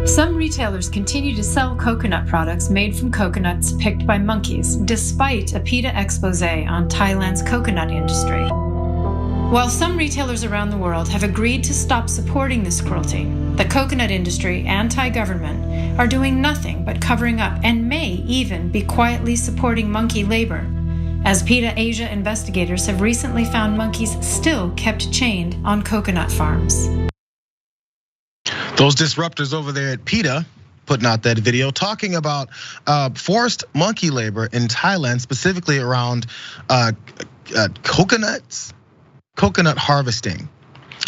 Some retailers continue to sell coconut products made from coconuts picked by monkeys, despite a PETA expose on Thailand's coconut industry. While some retailers around the world have agreed to stop supporting this cruelty, the coconut industry and Thai government are doing nothing but covering up and may even be quietly supporting monkey labor, as PETA Asia investigators have recently found monkeys still kept chained on coconut farms. Those disruptors over there at PETA putting out that video talking about forced monkey labor in Thailand, specifically around coconut harvesting.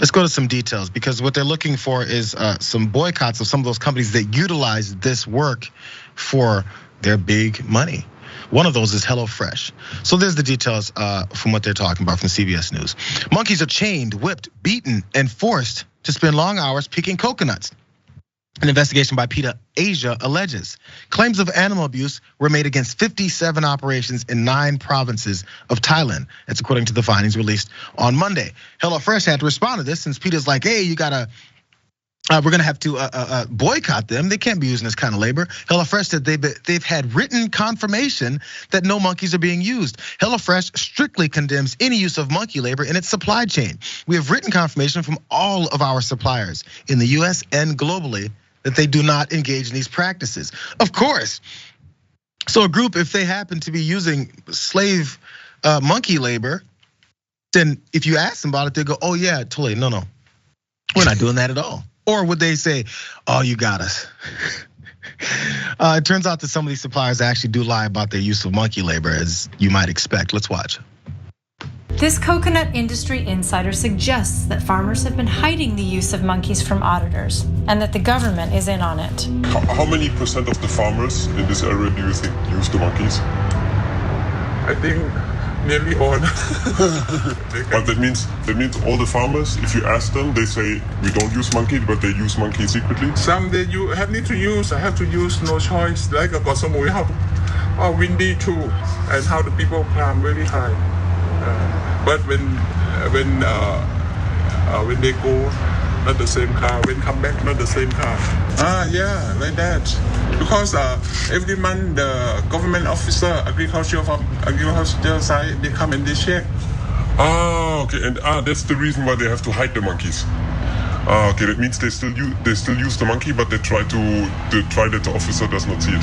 Let's go to some details, because what they're looking for is some boycotts of some of those companies that utilize this work for their big money. One of those is HelloFresh. So there's the details from what they're talking about from CBS News. Monkeys are chained, whipped, beaten, and forced to spend long hours picking coconuts. An investigation by PETA Asia alleges claims of animal abuse were made against 57 operations in 9 provinces of Thailand. That's according to the findings released on Monday. HelloFresh had to respond to this, since PETA's like, hey, we're gonna have to boycott them. They can't be using this kind of labor. HelloFresh said they've had written confirmation that no monkeys are being used. HelloFresh strictly condemns any use of monkey labor in its supply chain. We have written confirmation from all of our suppliers in the US and globally that they do not engage in these practices. Of course. So a group, if they happen to be using slave monkey labor, then if you ask them about it, they go, oh yeah, totally, no, we're not doing that at all. Or would they say, oh, you got us? It turns out that some of these suppliers actually do lie about their use of monkey labor, as you might expect. Let's watch. This coconut industry insider suggests that farmers have been hiding the use of monkeys from auditors and that the government is in on it. How many percent of the farmers in this area do you think use the monkeys? I think nearly all. But that means all the farmers, if you ask them, they say we don't use monkey, but they use monkey secretly. Some that you need to use, I have to use, no choice. Like I got some way how windy too, and how the people climb very high. But when they go, not the same car. When come back, not the same car. Yeah, like that. Because every month the government officer, agriculture side, they come and they check. Okay, and that's the reason why they have to hide the monkeys. Okay, that means they still use the monkey, but they try that the officer does not see it.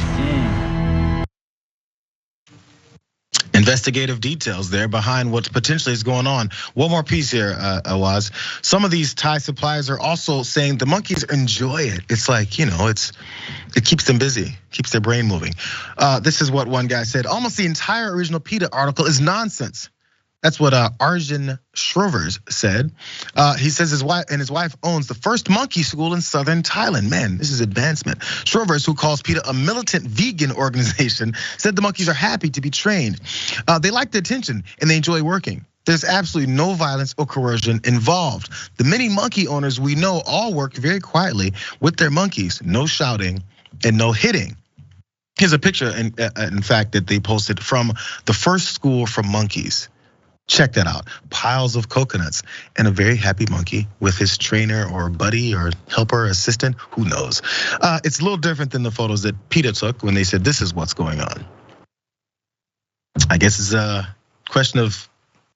Investigative details there behind what potentially is going on. One more piece here, Awaz. Some of these Thai suppliers are also saying the monkeys enjoy it. It's like, it keeps them busy, keeps their brain moving. This is what one guy said. Almost the entire original PETA article is nonsense. That's what Arjun Shrovers said. He says his wife owns the first monkey school in southern Thailand. Man, this is advancement. Shrovers, who calls PETA a militant vegan organization, said the monkeys are happy to be trained. They like the attention and they enjoy working. There's absolutely no violence or coercion involved. The many monkey owners we know all work very quietly with their monkeys. No shouting and no hitting. Here's a picture, in fact, that they posted from the first school for monkeys. Check that out. Piles of coconuts and a very happy monkey with his trainer or buddy or helper, assistant, who knows. It's a little different than the photos that PETA took when they said this is what's going on. I guess it's a question of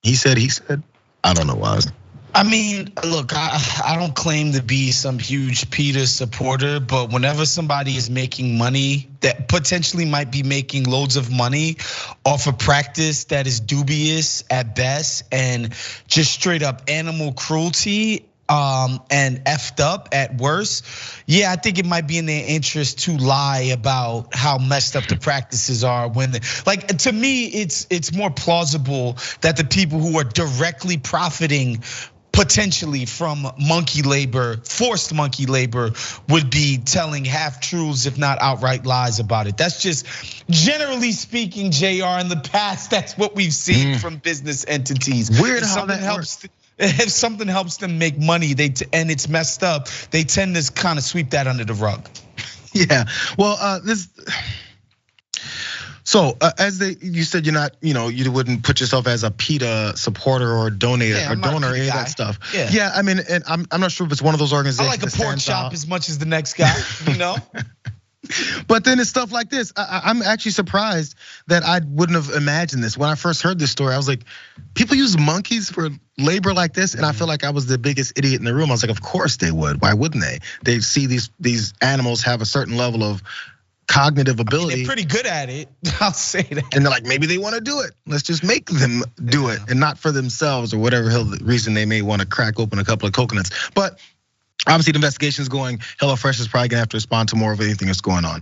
he said. I don't know why. I mean, look, I don't claim to be some huge PETA supporter, but whenever somebody is making money that potentially might be making loads of money off a practice that is dubious at best and just straight up animal cruelty and effed up at worst, yeah, I think it might be in their interest to lie about how messed up the practices are. To me, it's more plausible that the people who are directly profiting potentially from monkey labor, forced monkey labor, would be telling half truths, if not outright lies about it. That's just, generally speaking, JR, in the past, that's what we've seen from business entities. Weird how that works. If something helps them make money, and it's messed up, they tend to kind of sweep that under the rug. Yeah, well, So you said you're not, you wouldn't put yourself as a PETA supporter or donor, any of that stuff. Yeah, I mean, and I'm not sure if it's one of those organizations. I like a pork chop as much as the next guy, But then it's stuff like this. I'm actually surprised that I wouldn't have imagined this. When I first heard this story, I was like, people use monkeys for labor like this? And I feel like I was the biggest idiot in the room. I was like, of course they would. Why wouldn't they? They see these animals have a certain level of cognitive ability. They're pretty good at it, I'll say that. And they're like, maybe they want to do it. Let's just make them do it, and not for themselves or whatever reason they may want to crack open a couple of coconuts. But obviously the investigation is going. HelloFresh is probably gonna have to respond to more of anything that's going on.